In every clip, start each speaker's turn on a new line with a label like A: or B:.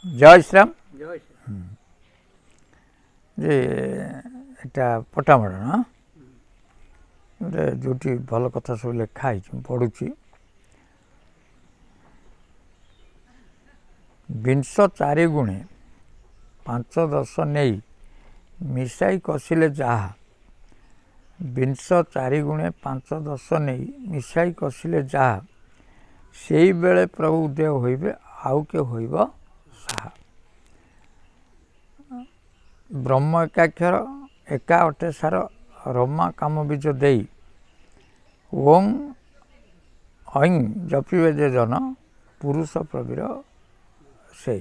A: जय श्रीराम जे एटा पटामड़ ना जो भल कथा सब लिखाई पढ़ुची विंश चारि गुणे 5-10 नहीं मिसाई कसिले जहा विंश चारि गुणे 5-10 नहीं मिसाई कसिले जहा से बेले प्रभु उदय होइबे आउ के होइब साहा ब्रह्म एकाक्षर एका अटे सार रमा काम बीज देई ओं ऐं जपिबे जे जन पुरुष प्रवीर से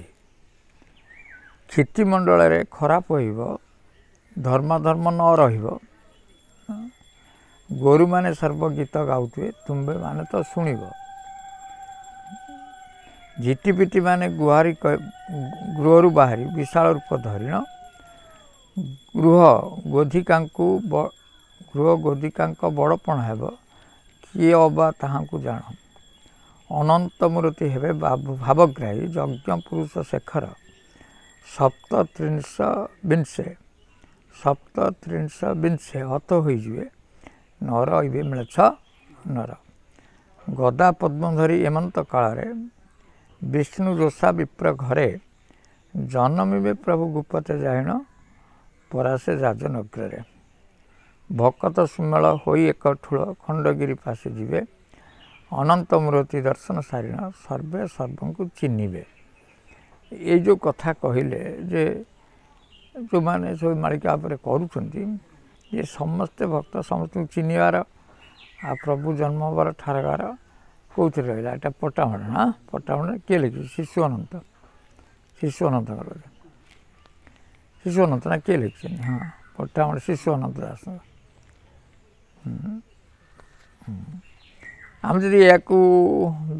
A: क्षितिमंडल रे खराब होइब धर्म न रहिब गोरु माने सर्वगीत गाउथुए तुम्बे माने तो शुणिब झिटिपिटी माने गुहारी गृह बाहरी विशाल रूप धरिण गृह गोधिका बड़पण हेब किए अबा ताहाकू जान अनंत मूर्ति हेबे भावग्राही यज्ञ पुरुष शेखर 7-3 हत होइजिवे नर इबे मिलछ नर गदा पद्म धरी एमंत काल विष्णु रोषा विप्र घरे जन्मिबे प्रभु गुपते जाहिण परासे राजनगरे भकत सुमेल होई एक ठूल खंडगिरी पासे जीवे अनंत मूर्ति दर्शन सारिण सर्वे सर्वଙ୍କୁ चिन्हिबे। ये जो कथा कहले जे जो माने सब मालिका पर करूछंती ये समस्त भक्त समस्त चिन्हिबार आ प्रभु जन्म हबार ठारगार कौथि रहिला एटा पटामड़ ना पटामड़ के लिखि शिशु अनंत ना के लिखि हाँ पटामड़ शिशु अनंत दास आम जदि या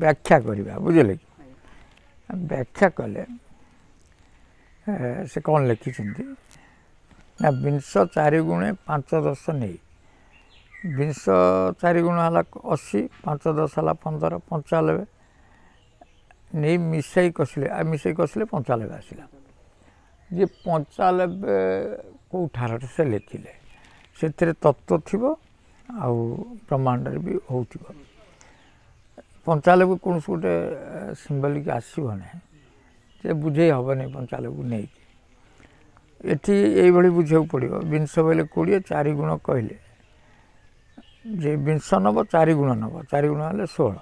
A: व्याख्या करवा बुझे कि व्याख्या कले से कौन लिखिं ना विंश चारि गुणे 5-10 नहीं विंश चारि गुण है 80 5-10 है 15 95 नहीं मिसाई कसिले 95 आसला जे 95 कौ ठार से लिखिले से तत्व थी आउ ब्रह्मांड भी हो 95 कौन गोटे सिम्बलिक आसब ना जे बुझे हम नहीं 95 नहीं ये बुझे पड़ो विंश बोले 20 4 गुण कहले जे विंश नब 4 गुण नब 4 गुण है 16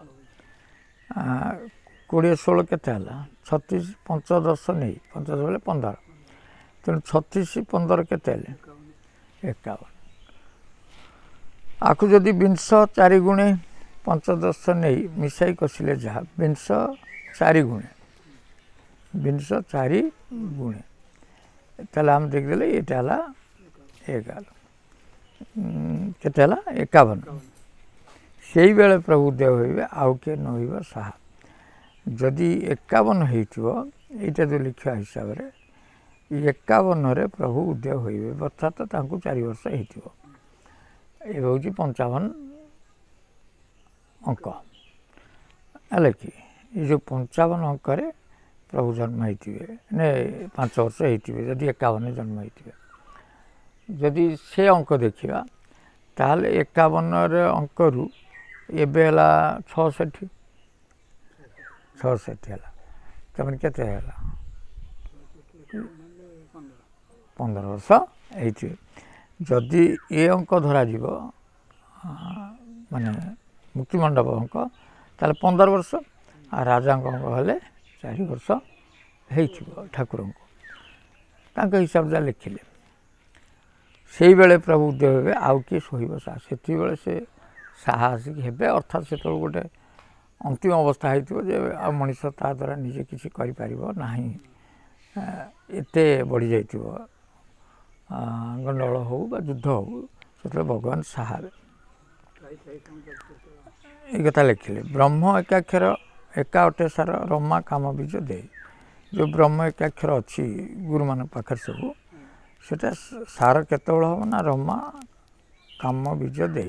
A: 20-16 के 36 5-10 नहीं 50 बोले 15 तेणु 36-15 के 51 आखु जदि विंश 4 गुणे 5-10 नहीं मिसाई कसिले जहा विंश 4 गुणे ताले हम देखदेले एटा हला 11 केते 51 से बेले प्रभु उदय होइबे आउ के न होइबा साहा जदि 51 होइथिबो एटा जो लिखा हिसाब रे 51 रे प्रभु उदय होइबे अर्थात तांकु 4 वर्ष होइथिबो ए होउची 55 अंक है कि ये जो 55 अंक प्रभु जन्म होते ने 5 वर्ष होते जदि 51 जन्म होते जदि से अंक देखा ताल 51 अंक रु एबे 66 है तमें के 15 वर्ष होते जदि ये अंक धरा माने मुक्तिमंडप अंक ताले 15 वर्ष आ राजा अंक हेले 4 वर्ष हो ठाकुर को हिसाब से लिखिले से बेले प्रभु उदय हे आउ किए शोब साहा से बेले से साहा आसिक हे अर्थात से गोटे अंतिम अवस्था हो मनीष ता द्वारा निजे किसी ना एत बढ़ी जा गंडगोल हो युद्ध हो से भगवान साहा ये कथा लिखिले ब्रह्म एकाक्षर एका अटे सार रमा काम बीज दे जो ब्रह्म एकाक्षर अच्छी गुरु मान पाखे सब सेटा सार केत हम ना रमा काम बीज दे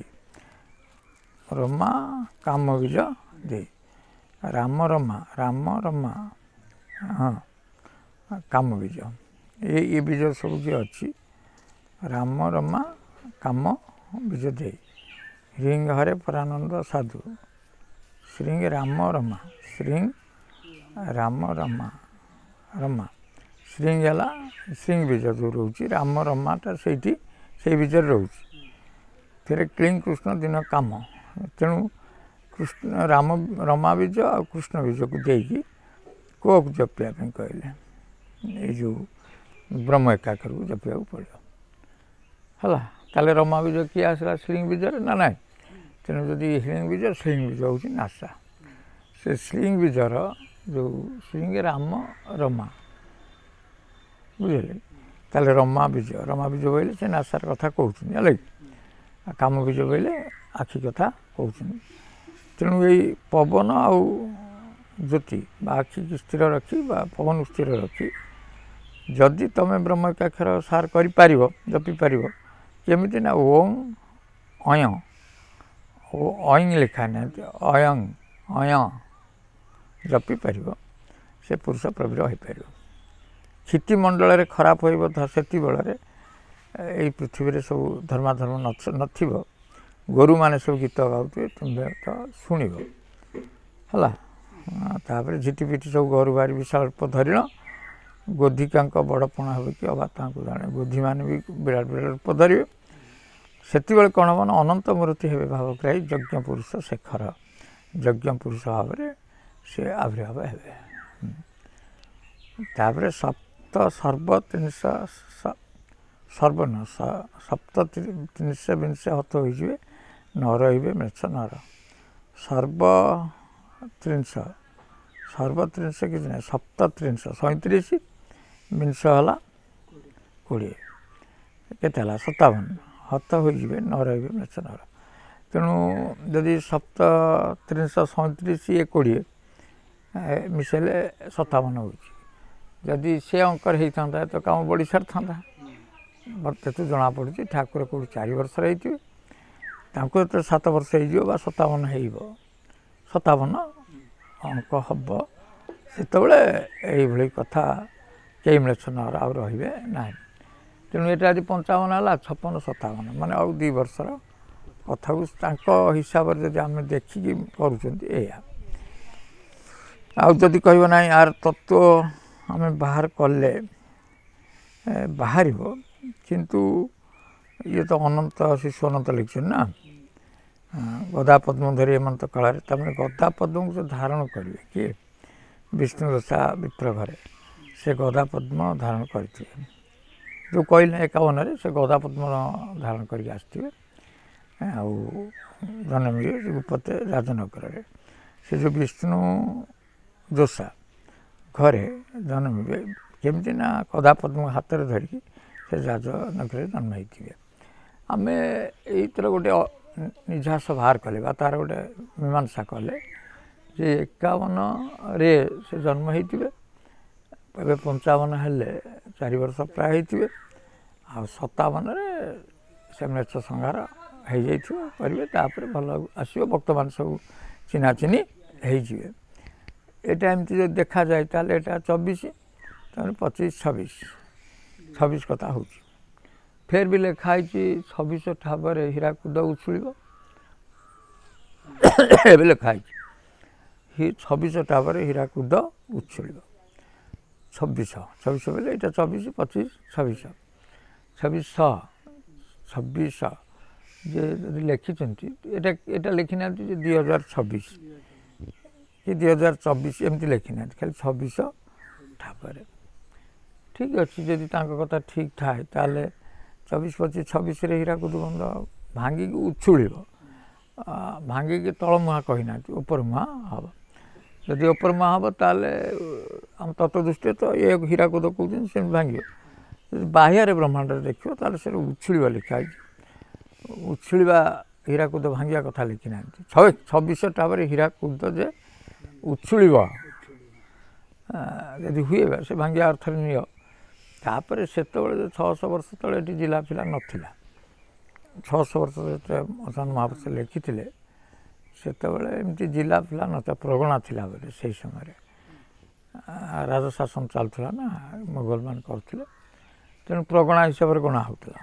A: राम रमा हाँ କାମ ବୀଜ ଏ ବୀଜ ସବୁ ଯିଏ ଅଛି ରାମ ରମା କାମ ବୀଜ ଦେଇ ଶ୍ରୀଙ୍ଗ ହରେ ପରାନନ୍ଦ ସାଧୁ ଶ୍ରୀଙ୍ଗ ରାମ ରମା ଶ୍ରୀଙ୍ଗ ରାମ ରମା ରମା ଶ୍ରୀଙ୍ଗ ହେଲା ଶ୍ରୀଙ୍ଗ ବୀଜ ଯେଉଁ ରହୁଛି ରାମ ରମାଟା ସେଇଠି ସେଇ ବୀଜରେ ରହୁଛି। ଫେରେ କ୍ଲିଂ କୃଷ୍ଣ ଦିନ କାମ ତେଣୁ କୃଷ୍ଣ ରାମ ରମା ବୀଜ ଆଉ କୃଷ୍ଣ ବୀଜକୁ ଦେଇକି କୋକୁ ଜପିବା ପାଇଁ କହିଲେ ଏଇ ଯେଉଁ ବ୍ରହ୍ମ ଏକାକ୍ଷରକୁ ଜପିବାକୁ ପଡ଼ିବ ହେଲା। ତାହେଲେ ରମା ବୀଜ କିଏ ଆସିଲା ଶ୍ରୀଙ୍ଗ ବୀଜରେ ନା ନାହିଁ। ତେଣୁ ଯଦି ଶ୍ରୀଙ୍ଗ ବୀଜ ହେଉଛି ନାସା। ସେ ଶ୍ରୀଙ୍ଗ ବୀଜର ଯେଉଁ ଶ୍ରୀଙ୍ଗ ରାମ ରମା ବୁଝିଲେ ତାହେଲେ ରମା ବୀଜ ବୋଇଲେ ସେ ନାସାର କଥା କହୁଛନ୍ତି ହେଲା କି। ଆଉ କାମ ବୀଜ ବୋଇଲେ ଆଖି କଥା କହୁଛନ୍ତି। ତେଣୁ ଏଇ ପବନ ଆଉ ଜ୍ୟୋତି ବା ଆଖିକି ସ୍ଥିର ରଖି ବା ପବନକୁ ସ୍ଥିର ରଖି ଯଦି ତୁମେ ବ୍ରହ୍ମ ଏକାକ୍ଷର ସାର କରିପାରିବ ଜପିପାରିବ କେମିତି ନା ଓଂ ଅୟଂ ଅଇଂ ଲେଖା ନାହାନ୍ତି ଅୟଂ ଅୟଂ ଜପିପାରିବ ସେ ପୁରୁଷ ପ୍ରବୀର ହୋଇପାରିବ। କ୍ଷିତିମଣ୍ଡଳରେ ଖରାପ ହୋଇବ ସେତିବେଳରେ ଏଇ ପୃଥିବୀରେ ସବୁ ଧର୍ମାଧର୍ମ ନଥିବ ଗୋରୁମାନେ ସବୁ ଗୀତ ଗାଉଥିବେ ତୁମେ ତ ଶୁଣିବ ହେଲା। ତାପରେ ଝିଟିପିଟି ସବୁ ଘରୁ ବାହାରି ବିଶାଳ ରୂପ ଧରିଣ ଗୋଧିକାଙ୍କ ବଡ଼ ପଣା ହେବ କି ଅବା ତାଙ୍କୁ ଜାଣେ ଗୋଧିମାନେ ବି ବିରାଟ ବିରାଟ ରୂପ ଧରିବେ। ସେତେବେଳେ କ'ଣ ହେବ ନା ଅନନ୍ତ ମୂର୍ତ୍ତି ହେବେ ଭାବଗ୍ରାହୀ ଯଜ୍ଞ ପୁରୁଷ ଶେଖର ଯଜ୍ଞ ପୁରୁଷ ଭାବରେ ସେ ଆବିର୍ଭାବ ହେବେ। ତାପରେ ସପ୍ତତ୍ରିଂଶ ବିଂଶ ହତ ହୋଇଯିବେ ନର ରହିବେ ମେଛ ନର ସର୍ବତ୍ରିଂଶ କିଛି ନାହିଁ 37 ବିଂଶ ହେଲା 20 କେତେ ହେଲା 57 ହତ ହୋଇଯିବେ ନ ରହିବେ ମେଛ ନର। ତେଣୁ ଯଦି 37 37 20 ମିଶାଇଲେ 57 ହେଉଛି। ଯଦି ସେ ଅଙ୍କରେ ହେଇଥାନ୍ତା ତ କାମ ବଢ଼ି ସାରିଥାନ୍ତା। ବର୍ତ୍ତମାନ ଜଣାପଡ଼ୁଛି ଠାକୁର କେଉଁଠି 4 ବର୍ଷର ହେଇଥିବେ ତାଙ୍କୁ ଯେତେବେଳେ 7 ବର୍ଷ ହେଇଯିବ ବା 57 ହେଇବ 57 ଅଙ୍କ ହେବ ସେତେବେଳେ ଏଇଭଳି କଥା କେହି ମିଳେଛ ନର ଆଉ ରହିବେ ନାହିଁ। ତେଣୁ ଏଇଟା ଯଦି 55 ହେଲା 56 57 ମାନେ ଆଉ 2 ବର୍ଷର କଥାକୁ ତାଙ୍କ ହିସାବରେ ଯଦି ଆମେ ଦେଖିକି କରୁଛନ୍ତି ଏଇଆ। ଆଉ ଯଦି କହିବ ନାହିଁ ଆର ତତ୍ତ୍ୱ ଆମେ ବାହାର କଲେ ବାହାରିବ କିନ୍ତୁ ଇଏ ତ ଅନନ୍ତ ଶିଶୁ ଅନନ୍ତ ଲେଖିଛନ୍ତି ନା ଗଦା ପଦ୍ମ ଧରି ଏମନ୍ତ କାଳରେ ତାମାନେ ଗଦା ପଦ୍ମକୁ ସେ ଧାରଣ କରିବେ କିଏ ବିଷ୍ଣୁ ଦଶା ବିପ୍ର ଘରେ ସେ ଗଦା ପଦ୍ମ ଧାରଣ କରିଥିବେ ଯେଉଁ କହିଲେ 51ରେ ସେ ଗଦା ପଦ୍ମ ଧାରଣ କରିକି ଆସିଥିବେ। ଆଉ ଜନମିବେ ଗୁପତେ ରାଜନଗରରେ ସେ ଯେଉଁ ବିଷ୍ଣୁ ଦୋଷା ଘରେ ଜନ୍ମିବେ କେମିତି ନା ଗଦା ପଦ୍ମ ହାତରେ ଧରିକି ସେ ରାଜନଗରରେ ଜନ୍ମ ହେଇଥିବେ। ଆମେ ଏଇଥର ଗୋଟେ ନିଝାସ ବାହାର କଲେ ବା ତା'ର ଗୋଟେ ମୀମାଂସା କଲେ ଯେ 51ରେ ସେ ଜନ୍ମ ହେଇଥିବେ ଏବେ 55 ହେଲେ 4 ବର୍ଷ ପ୍ରାୟ ହେଇଥିବେ ଆଉ 57ରେ ସେ ମେଛ ସଂହାର ହେଇଯାଇଥିବ କରିବେ ତାପରେ ଭଲ ଆସିବ ଭକ୍ତମାନେ ସବୁ ଚିହ୍ନା ଚିହ୍ନି ହେଇଯିବେ। ଏଇଟା ଏମିତି ଯଦି ଦେଖାଯାଏ ତାହେଲେ ଏଇଟା 24 ତାହେଲେ 25 26 କଥା ହେଉଛି। ଫେର ବି ଲେଖା ହେଇଛି 26 ଠାବରେ ହୀରାକୁଦ ଉଛୁଳିବ ଏବେ ଲେଖା ହେଇଛି 26 ଠାବରେ ହୀରାକୁଦ ଉଛୁଳିବ 26 ବେଲେ ଏଇଟା 24 25 26 ଯେ ଯଦି ଲେଖିଛନ୍ତି ଏଇଟା ଲେଖିନାହାନ୍ତି ଯେ 2026 କି 2024 ଏମିତି ଲେଖିନାହାନ୍ତି ଖାଲି 26 ଠାବରେ। ଠିକ୍ ଅଛି ଯଦି ତାଙ୍କ କଥା ଠିକ୍ ଥାଏ ତାହେଲେ 24 25 26ରେ ହୀରାକୁଦ ବନ୍ଧ ଭାଙ୍ଗିକି ଉଛୁଳିବ ଭାଙ୍ଗିକି ତଳମୁହାଁ କହିନାହାନ୍ତି ଉପର ମୁହାଁ ହେବ। ଯଦି ଉପର ମୁହାଁ ହେବ ତାହେଲେ ଆମ ତତ୍ତ୍ୱ ଦୃଷ୍ଟିରେ ତ ଏ ହୀରାକୁଦ କହୁଛନ୍ତି ସେମିତି ଭାଙ୍ଗିବ। ଯଦି ବାହ୍ୟରେ ବ୍ରହ୍ମାଣ୍ଡରେ ଦେଖିବ ତାହେଲେ ସେଟା ଉଛୁଳିବା ଲେଖା ହେଇଛି। ଉଛୁଳିବା ହୀରାକୁଦ ଭାଙ୍ଗିବା କଥା ଲେଖିନାହାନ୍ତି। 26 ଠାବରେ ହୀରାକୁଦ ଯେ ଉଛୁଳିବ ଯଦି ହୁଏ ସେ ଭାଙ୍ଗିବା ଅର୍ଥରେ ନିଅ। ତାପରେ ସେତେବେଳେ 600 ବର୍ଷ ତଳେ ଏଠି ଜିଲ୍ଲା ଫିଲା ନଥିଲା 600 ବର୍ଷ ଯେତେବେଳେ ମଦନ ମହାପୁରୁଷ ଲେଖିଥିଲେ ସେତେବେଳେ ଏମିତି ଜିଲ୍ଲା ଫିଲା ନଥିଲା ପ୍ରଗଣା ଥିଲା ବୋଲେ ସେଇ ସମୟରେ ରାଜଶାସନ ଚାଲୁଥିଲା ନା ମୋଗଲମାନେ କରୁଥିଲେ, ତେଣୁ ପ୍ରଗଣା ହିସାବରେ ଗଣା ହେଉଥିଲା।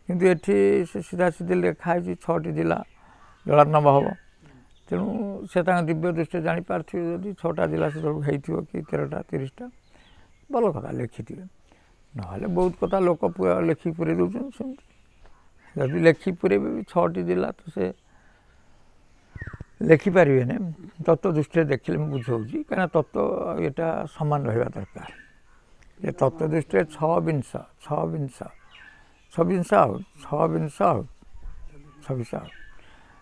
A: କିନ୍ତୁ ଏଠି ସେ ସିଧା ସିଧି ଲେଖା ହେଇଛି 6ଟି ଜିଲ୍ଲା ଜଳାର୍ଣ୍ଣବ ହେବ। ତେଣୁ ସେ ତାଙ୍କ ଦିବ୍ୟ ଦୃଷ୍ଟିରେ ଜାଣିପାରୁଥିବେ ଯଦି 6ଟା ଜିଲ୍ଲା ସେତେବେଳକୁ ହେଇଥିବ କି 13ଟା 30ଟା ଭଲ କଥା ଲେଖିଥିବେ। ନହେଲେ ବହୁତ କଥା ଲୋକ ଲେଖିକି ପୁରେଇ ଦେଉଛନ୍ତି ସେମିତି। ଯଦି ଲେଖିକି ପୁରେଇବେ ବି 6ଟି ଜିଲ୍ଲା ତ ସେ ଲେଖିପାରିବେନି। ତତ୍ତ୍ୱ ଦୃଷ୍ଟିରେ ଦେଖିଲେ ମୁଁ ବୁଝାଉଛି, କାହିଁକିନା ତତ୍ତ୍ୱ ଏଇଟା ସମାନ ରହିବା ଦରକାର। ଏ ତତ୍ତ୍ୱ ଦୃଷ୍ଟିରେ 6 ବିଂଶ ଆଉ 26 ଆଉ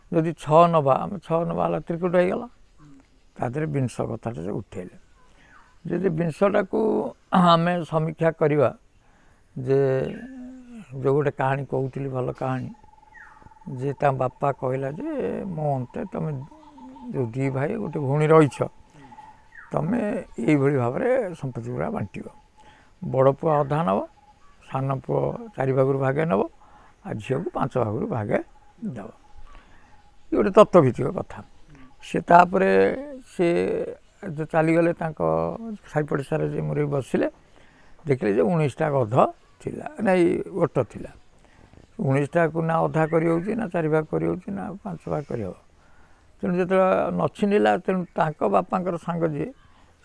A: ଯଦି 6 ନେବା ଆମେ 6 ନେବା ହେଲା ତ୍ରିକୁଟ ହେଇଗଲା। ତା ଦେହରେ ବିଂଶ କଥାଟା ସେ ଉଠେଇଲେ। ଯଦି ବିଂଶଟାକୁ ଆମେ ସମୀକ୍ଷା କରିବା ଯେ ଯେଉଁ ଗୋଟେ କାହାଣୀ କହୁଥିଲି ଭଲ କାହାଣୀ ଯେ ତା ବାପା କହିଲା ଯେ ମୋ ଅନ୍ତେ ତୁମେ ଯେଉଁ 2 ଭାଇ ଗୋଟେ ଭଉଣୀ ରହିଛ ତୁମେ ଏଇଭଳି ଭାବରେ ସମ୍ପତ୍ତି ଗୁଡ଼ା ବାଣ୍ଟିବ। ବଡ଼ ପୁଅ ଅଧା ନେବ, ସାନ ପୁଅ 4 ଭାଗରୁ ଭାଗେ ନେବ, ଆଉ ଝିଅକୁ 5 ଭାଗରୁ ଭାଗେ ଦେବ। ଇଏ ଗୋଟେ ତତ୍ତ୍ୱଭିତ୍ତିକ କଥା। ସେ ତାପରେ ସେ ଚାଲିଗଲେ ତାଙ୍କ ସାହି ପଡ଼ିଶାରେ ଯେ ମୋର ବସିଲେ, ଦେଖିଲେ ଯେ 19ଟା ଗଧ ଥିଲା ନାଇଁ ଓଟ ଥିଲା। 19ଟାକୁ ନା ଅଧା କରିହେଉଛି ନା 4 ଭାଗ କରିହେଉଛି ନା 5 ଭାଗ କରିହେବ। ତେଣୁ ଯେତେବେଳେ ନଛିଣ୍ଡିଲା ତେଣୁ ତାଙ୍କ ବାପାଙ୍କର ସାଙ୍ଗ ଯିଏ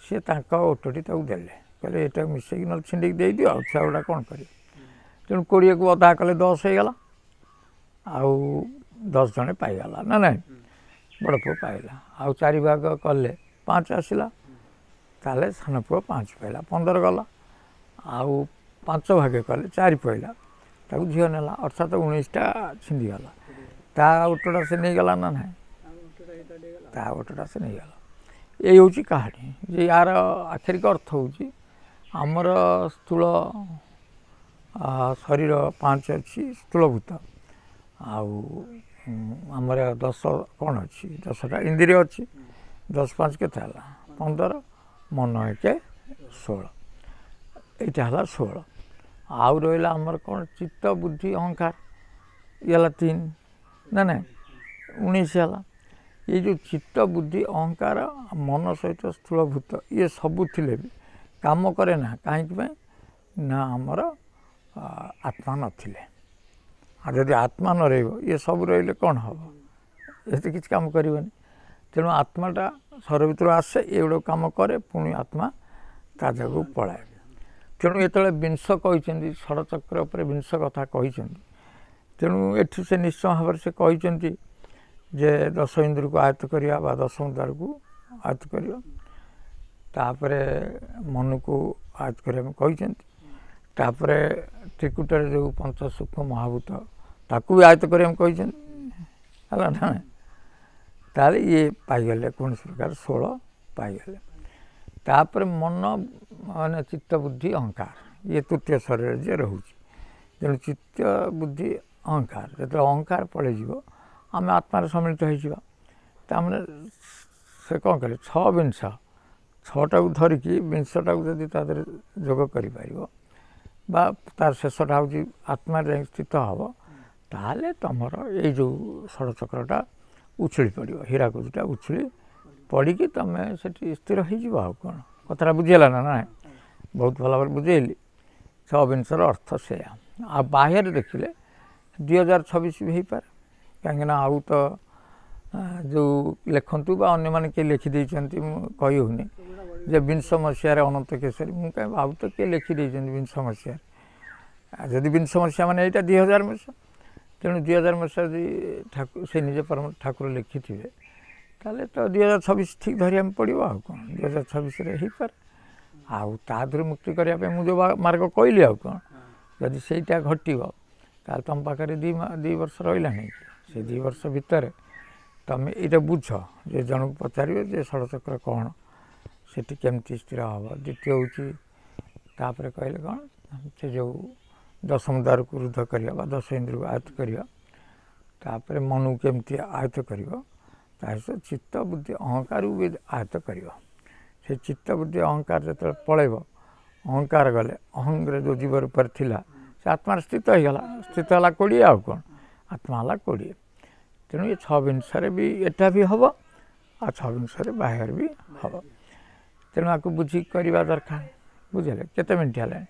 A: ସିଏ ତାଙ୍କ ଓଟଟି ତାକୁ ଦେଲେ, କହିଲେ ଏଇଟାକୁ ମିଶେଇକି ନହେଲେ ଛିଣ୍ଡିକି ଦେଇଦିଅ, ଆଉ ଛୁଆ ଗୁଡ଼ା କ'ଣ କରିବେ। ତେଣୁ 20କୁ ଅଧା କଲେ 10 ହେଇଗଲା, ଆଉ 10 ଜଣେ ପାଇଗଲା ନା ନାଇଁ, ବଡ଼ ପୁଅ ପାଇଲା। ଆଉ 4 ଭାଗ କଲେ 5 ଆସିଲା, ତାହେଲେ ସାନ ପୁଅ 5 ପାଇଲା, 15 ଗଲା। ଆଉ 5 ଭାଗ କଲେ 4 ପାଇଲା, ତାକୁ ଝିଅ ନେଲା, ଅର୍ଥାତ୍ 19ଟା ଛିଣ୍ଡିଗଲା। ତା ଓଟଟା ସେ ନେଇଗଲା ନା ନାହିଁ, ତା ଓଟଟା ସେ ନେଇଗଲା। ଏଇ ହେଉଛି କାହାଣୀ। ଯେ ୟାର ଆକ୍ଷରିକ ଅର୍ଥ ହେଉଛି ଆମର ସ୍ଥୂଳ ଶରୀର 5 ଅଛି ସ୍ଥୂଳଭୂତ, ଆଉ ଆମର 10 କ'ଣ ଅଛି, 10ଟା ଇନ୍ଦ୍ରିୟ ଅଛି। 10 5 କେତେ ହେଲା 15, ମନ 1 16, ଏଇଟା ହେଲା 16। ଆଉ ରହିଲା ଆମର କ'ଣ ଚିତ୍ତ ବୁଦ୍ଧି ଅହଙ୍କାର, ଇଏ ହେଲା 3 ନା ନାଇଁ 19 ହେଲା। ଏଇ ଯେଉଁ ଚିତ୍ତ ବୁଦ୍ଧି ଅହଙ୍କାର ମନ ସହିତ ସ୍ଥୂଳଭୂତ ଇଏ ସବୁ ଥିଲେ ବି କାମ କରେ ନା, କାହିଁକି ପାଇଁ ନା ଆମର ଆତ୍ମା ନଥିଲେ। ଆଉ ଯଦି ଆତ୍ମା ନ ରହିବ ଇଏ ସବୁ ରହିଲେ କ'ଣ ହେବ, ଏତେ କିଛି କାମ କରିବନି। ତେଣୁ ଆତ୍ମାଟା ଶରୀର ଭିତରୁ ଆସେ, ଏଗୁଡ଼ାକ କାମ କରେ, ପୁଣି ଆତ୍ମା ତା ଜାଗାକୁ ପଳାଏ। ତେଣୁ ଯେତେବେଳେ ବିଂଶ କହିଛନ୍ତି, ଷଡ଼ଚକ୍ର ଉପରେ ବିଂଶ କଥା କହିଛନ୍ତି, ତେଣୁ ଏଠି ସେ ନିଶ୍ଚୟ ଭାବରେ ସେ କହିଛନ୍ତି ଯେ 10 ଇନ୍ଦ୍ରିୟକୁ ଆୟତ୍ତ କରିବା ବା 10ମ ଦ୍ୱାରକୁ ଆୟତ୍ତ କରିବା, ତାପରେ ମନକୁ ଆୟତ୍ତ କରିବା ପାଇଁ କହିଛନ୍ତି, ତାପରେ ତ୍ରିକୁଟରେ ଯେଉଁ ପଞ୍ଚ ସୂକ୍ଷ୍ମ ମହାଭୂତ ତାକୁ ବି ଆୟତ୍ତ କରିବା ପାଇଁ କହିଛନ୍ତି, ହେଲା ନା। ତାହେଲେ ଇଏ ପାଇଗଲେ କୌଣସି ପ୍ରକାର 16 ପାଇଗଲେ। ତାପରେ ମନ ମାନେ ଚିତ୍ତ ବୁଦ୍ଧି ଅହଙ୍କାର ଇଏ ତୃତୀୟ ଶରୀରରେ ଯିଏ ରହୁଛି। ତେଣୁ ଚିତ୍ତ ବୁଦ୍ଧି ଅହଙ୍କାର ଯେତେବେଳେ ଅହଙ୍କାର ପଳେଇଯିବ ଆମେ ଆତ୍ମାରେ ସମ୍ମିଳିତ ହେଇଯିବା। ତାମାନେ ସେ କ'ଣ କଲେ 6 ବିଂଶ, 6ଟାକୁ ଧରିକି ବିଂଶଟାକୁ ଯଦି ତା ଦେହରେ ଯୋଗ କରିପାରିବ ବା ତାର ଶେଷଟା ହେଉଛି ଆତ୍ମାରେ ଯାଇକି ସ୍ଥିତ ହେବ, ତାହେଲେ ତୁମର ଏଇ ଯେଉଁ ଷଡ଼ଚକ୍ରଟା ଉଛୁଳି ପଡ଼ିବ, ହୀରାକୁଦଟା ଉଛୁଳି ପଡ଼ିକି ତୁମେ ସେଠି ସ୍ଥିର ହେଇଯିବ। ଆଉ କ'ଣ କଥାଟା ବୁଝିହେଲା ନା ନାହିଁ? ବହୁତ ଭଲ ଭାବରେ ବୁଝେଇଲି। 6 ବିଂଶର ଅର୍ଥ ସେୟା। ଆଉ ବାହ୍ୟରେ ଦେଖିଲେ 2026 ବି ହେଇପାରେ, କାହିଁକିନା ଆଉ ତ ଯେଉଁ ଲେଖନ୍ତୁ ବା ଅନ୍ୟମାନେ କିଏ ଲେଖିଦେଇଛନ୍ତି ମୁଁ କହି ହେଉନି ଯେ ବିଂଶ ମସିହାରେ ଅନନ୍ତ କେଶରୀ, ମୁଁ କାହିଁ ଆଉ ତ କିଏ ଲେଖିଦେଇଛନ୍ତି ବିଂଶ ମସିହାରେ। ଯଦି ବିଂଶ ମସିହା ମାନେ ଏଇଟା 2000 ମସିହା, ତେଣୁ 2000 ମସିହା ଯଦି ସେ ନିଜେ ପରମ ଠାକୁର ଲେଖିଥିବେ ତାହେଲେ ତ 2026 ଠିକ୍ ଧରିବାକୁ ପଡ଼ିବ। ଆଉ କ'ଣ 2026ରେ ହେଇପାରେ। ଆଉ ତା ଦେହରୁ ମୁକ୍ତି କରିବା ପାଇଁ ମୁଁ ଯେଉଁ ମାର୍ଗ କହିଲି, ଆଉ କ'ଣ ଯଦି ସେଇଟା ଘଟିବ ତାହେଲେ ତୁମ ପାଖରେ 2 ବର୍ଷ ରହିଲାନି କି, ସେ 2 ବର୍ଷ ଭିତରେ ତୁମେ ଏଇଟା ବୁଝ ଯେ ଜଣକୁ ପଚାରିବେ ଯେ ଷଡ଼ଚକ୍ର କ'ଣ, ସେଠି କେମିତି ସ୍ଥିର ହେବ। ଦ୍ୱିତୀୟ ହେଉଛି ତାପରେ କହିଲେ କ'ଣ ସେ ଯେଉଁ 10ମ ଦ୍ୱାରକୁ ରୁଦ୍ଧ କରିବା ବା 10 ଇନ୍ଦ୍ରିୟକୁ ଆୟତ୍ତ କରିବା, ତାପରେ ମନକୁ କେମିତି ଆୟତ୍ତ କରିବ, ତା ସହିତ ଚିତ୍ତ ବୁଦ୍ଧି ଅହଙ୍କାରକୁ ବି ଆୟତ୍ତ କରିବ। ସେ ଚିତ୍ତ ବୁଦ୍ଧି ଅହଙ୍କାର ଯେତେବେଳେ ପଳେଇବ, ଅହଙ୍କାର ଗଲେ ଅହଙ୍ଗରେ ଯେଉଁ ଜୀବ ରୂପରେ ଥିଲା ସେ ଆତ୍ମାରେ ସ୍ଥିତ ହେଇଗଲା, ସ୍ଥିତ ହେଲା 20, ଆଉ କ'ଣ ଆତ୍ମା ହେଲା 20। ତେଣୁ ଏ 6 ବିଂଶରେ ବି ଏଟା ବି ହେବ, ଆଉ 6 ବିଂଶରେ ବାହ୍ୟରେ ବି ହେବ। तेणु आपको बुझी करवा दरकार बुझे केते मिनट है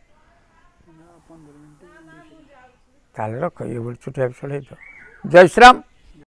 A: ताल रख ये छोटिया एपिसोड है तो जय श्री राम।